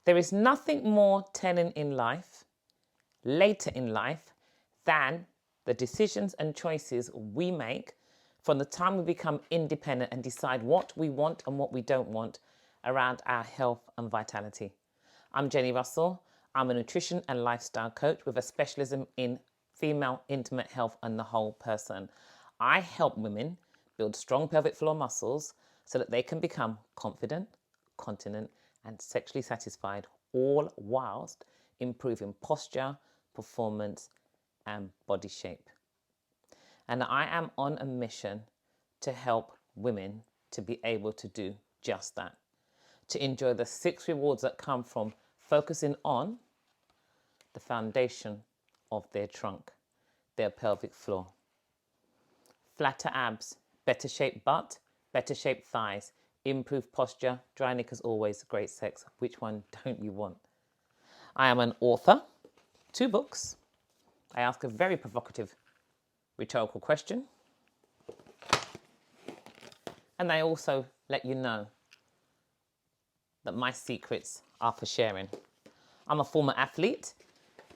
There is nothing more telling in life, later in life, than the decisions and choices we make from the time we become independent and decide what we want and what we don't want around our health and vitality. I'm Jenny Russell. I'm a nutrition and lifestyle coach with a specialism in female intimate health and the whole person. I help women build strong pelvic floor muscles so that they can become confident, continent, and sexually satisfied, all whilst improving posture, performance, and body shape. And I am on a mission to help women to be able to do just that, to enjoy the 6 rewards that come from focusing on the foundation of their trunk, their pelvic floor. Flatter abs, better shaped butt, better shaped thighs, improved posture, dry knickers always, great sex. Which one don't you want? I am an author, 2 books. I ask a very provocative rhetorical question. And I also let you know that my secrets are for sharing. I'm a former athlete,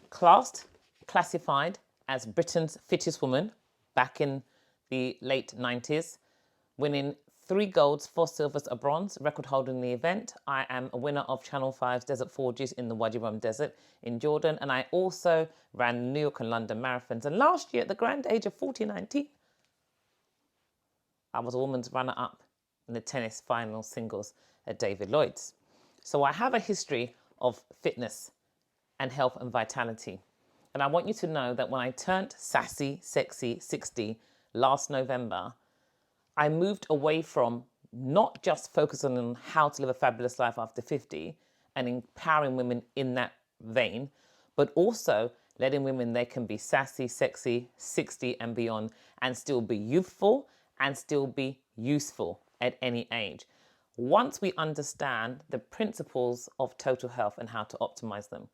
classified as Britain's fittest woman back in the late 90s, winning 3 golds, 4 silvers, a bronze, record holding the event. I am a winner of Channel 5's Desert Forges in the Wadi Rum Desert in Jordan, and I also ran New York and London marathons. And last year, at the grand age of 19, I was a women's runner-up in the tennis final singles at David Lloyd's. So I have a history of fitness and health and vitality. And I want you to know that when I turned sassy, sexy 60 last November, I moved away from not just focusing on how to live a fabulous life after 50 and empowering women in that vein, but also letting women, they can be sassy, sexy, 60 and beyond, and still be youthful and still be useful at any age. Once we understand the principles of total health and how to optimize them.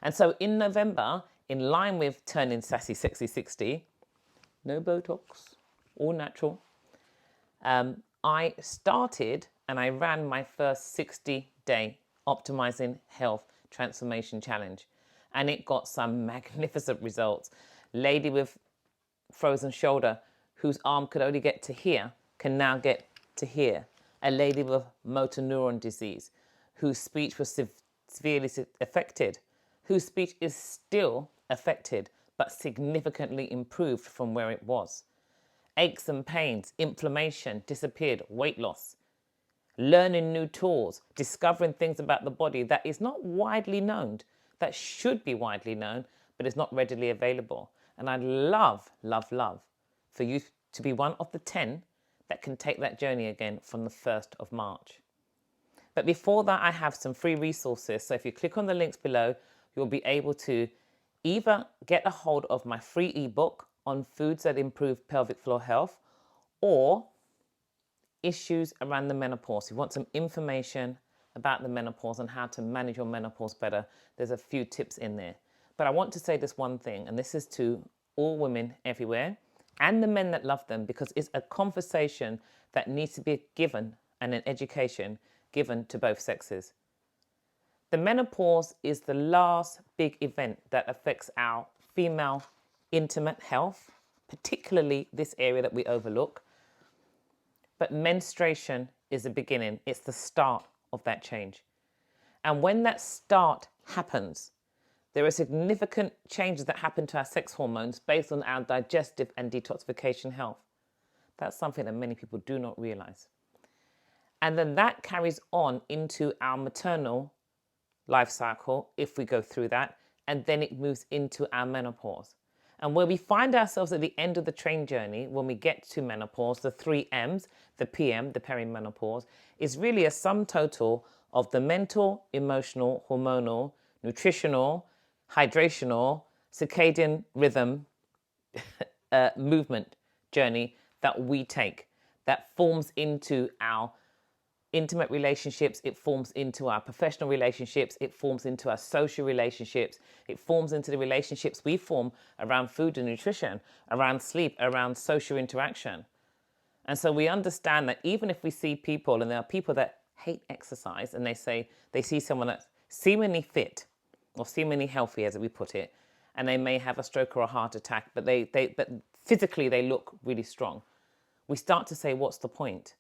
And so in November, in line with turning sassy, sexy 60, no Botox, all natural, I started and I ran my first 60-day Optimizing Health Transformation Challenge. And it got some magnificent results. Lady with frozen shoulder, whose arm could only get to here, can now get to here. A lady with motor neuron disease, whose speech was severely affected, whose speech is still affected, but significantly improved from where it was. Aches and pains, inflammation disappeared, weight loss, learning new tools, discovering things about the body that is not widely known, that should be widely known, but is not readily available. And I'd love, love, love for you to be one of the 10 that can take that journey again from the 1st of March. But before that, I have some free resources. So if you click on the links below, you'll be able to either get a hold of my free ebook on foods that improve pelvic floor health, or issues around the menopause. If you want some information about the menopause and how to manage your menopause better, there's a few tips in there. But I want to say this one thing, and this is to all women everywhere and the men that love them, because it's a conversation that needs to be given and an education given to both sexes. The menopause is the last big event that affects our female intimate health, particularly this area that we overlook. But menstruation is the beginning. It's the start of that change. And when that start happens, there are significant changes that happen to our sex hormones based on our digestive and detoxification health. That's something that many people do not realize. And then that carries on into our maternal life cycle if we go through that, and then it moves into our menopause. And where we find ourselves at the end of the train journey, when we get to menopause, the 3 M's, the PM, the perimenopause, is really a sum total of the mental, emotional, hormonal, nutritional, hydrational, circadian rhythm movement journey that we take, that forms into our intimate relationships, it forms into our professional relationships, it forms into our social relationships, it forms into the relationships we form around food and nutrition, around sleep, around social interaction. And so we understand that even if we see people, and there are people that hate exercise, and they say they see someone that seemingly fit or seemingly healthy, as we put it, and they may have a stroke or a heart attack, but but physically they look really strong. We start to say, what's the point?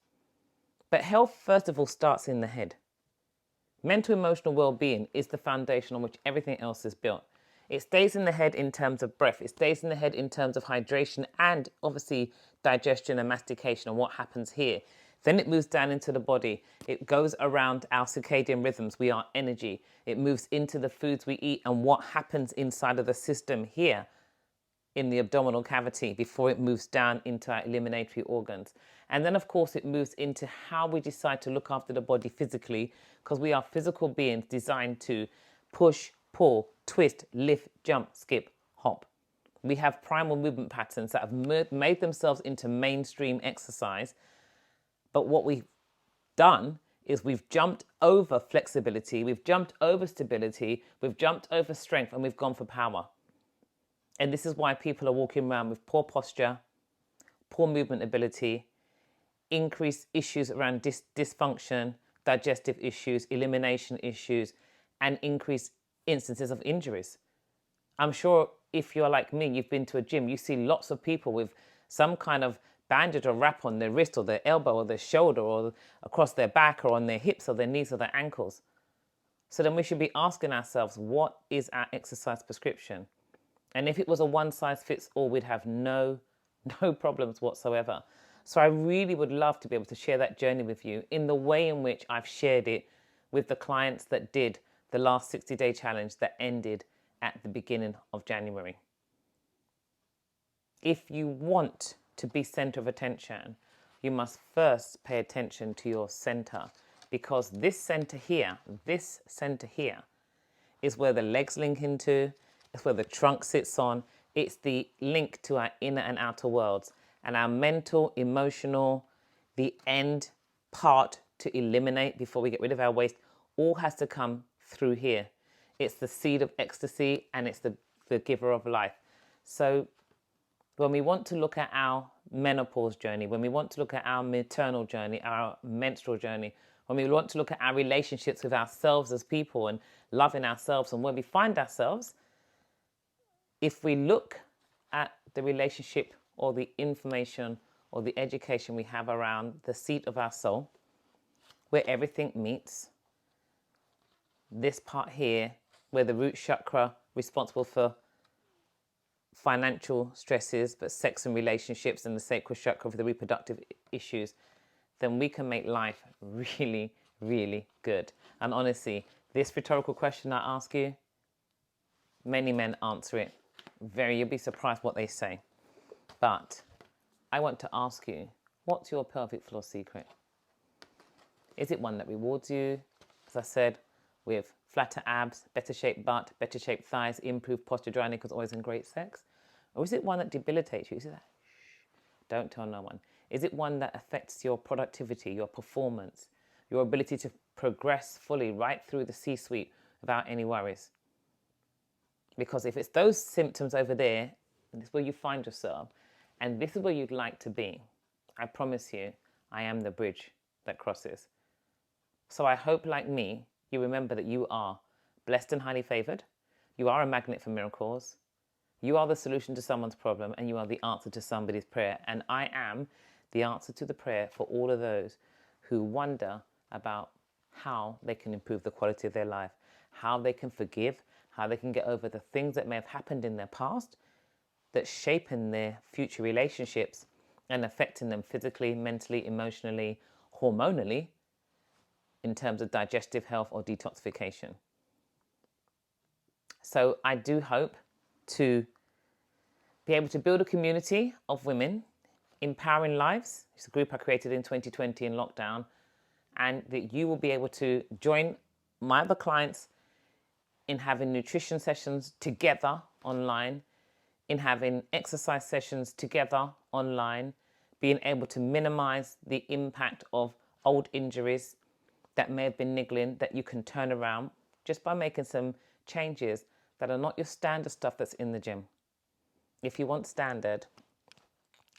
But health, first of all, starts in the head. Mental emotional well-being is the foundation on which everything else is built. It stays in the head in terms of breath. It stays in the head in terms of hydration and obviously digestion and mastication and what happens here. Then it moves down into the body. It goes around our circadian rhythms. We are energy. It moves into the foods we eat and what happens inside of the system here in the abdominal cavity before it moves down into our eliminatory organs. And then, of course, it moves into how we decide to look after the body physically, because we are physical beings designed to push, pull, twist, lift, jump, skip, hop. We have primal movement patterns that have made themselves into mainstream exercise. But what we've done is we've jumped over flexibility, we've jumped over stability, we've jumped over strength, and we've gone for power. And this is why people are walking around with poor posture, poor movement ability, increased issues around dysfunction, digestive issues, elimination issues, and increased instances of injuries. I'm sure if you're like me, you've been to a gym, you see lots of people with some kind of bandage or wrap on their wrist or their elbow or their shoulder or across their back or on their hips or their knees or their ankles. So then we should be asking ourselves, what is our exercise prescription? And if it was a one size fits all, we'd have no problems whatsoever. So I really would love to be able to share that journey with you in the way in which I've shared it with the clients that did the last 60-day challenge that ended at the beginning of January. If you want to be center of attention, you must first pay attention to your center, because this center here is where the legs link into, it's where the trunk sits on, it's the link to our inner and outer worlds. And our mental, emotional, the end part to eliminate before we get rid of our waste, all has to come through here. It's the seed of ecstasy and it's the giver of life. So when we want to look at our menopause journey, when we want to look at our maternal journey, our menstrual journey, when we want to look at our relationships with ourselves as people and loving ourselves and where we find ourselves, if we look at the relationship or the information or the education we have around the seat of our soul, where everything meets, this part here, where the root chakra responsible for financial stresses, but sex and relationships, and the sacral chakra for the reproductive issues, then we can make life really, really good. And honestly, this rhetorical question I ask you, many men answer it. You'll be surprised what they say. But I want to ask you, what's your pelvic floor secret? Is it one that rewards you, as I said, with flatter abs, better shaped butt, better shaped thighs, improved posture, dry nipples, always and great sex? Or is it one that debilitates you? Is it that, shh, don't tell no one? Is it one that affects your productivity, your performance, your ability to progress fully right through the C-suite without any worries? Because if it's those symptoms over there, this is where you find yourself, and this is where you'd like to be, I promise you, I am the bridge that crosses. So I hope, like me, you remember that you are blessed and highly favored. You are a magnet for miracles. You are the solution to someone's problem, and you are the answer to somebody's prayer. And I am the answer to the prayer for all of those who wonder about how they can improve the quality of their life, how they can forgive, how they can get over the things that may have happened in their past that shape in their future relationships and affecting them physically, mentally, emotionally, hormonally, in terms of digestive health or detoxification. So I do hope to be able to build a community of women empowering lives. It's a group I created in 2020 in lockdown, and that you will be able to join my other clients in having nutrition sessions together online, in having exercise sessions together online, being able to minimize the impact of old injuries that may have been niggling, that you can turn around just by making some changes that are not your standard stuff that's in the gym. If you want standard,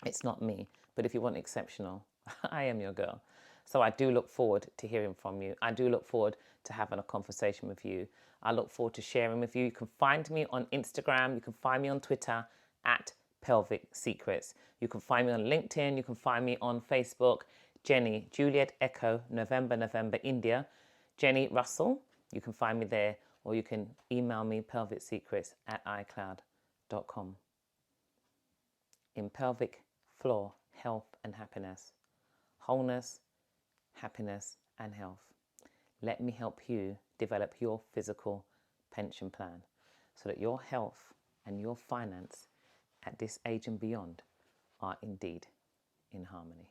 it's not me. But if you want exceptional, I am your girl. So I do look forward to hearing from you. I do look forward to having a conversation with you. I look forward to sharing with you. You can find me on Instagram. You can find me on Twitter at Pelvic Secrets. You can find me on LinkedIn. You can find me on Facebook. Jenny, Juliet Echo, November, India. Jenny Russell. You can find me there, or you can email me pelvicsecrets@icloud.com. In pelvic floor, health and happiness, wholeness, happiness and health. Let me help you develop your physical pension plan so that your health and your finance at this age and beyond are indeed in harmony.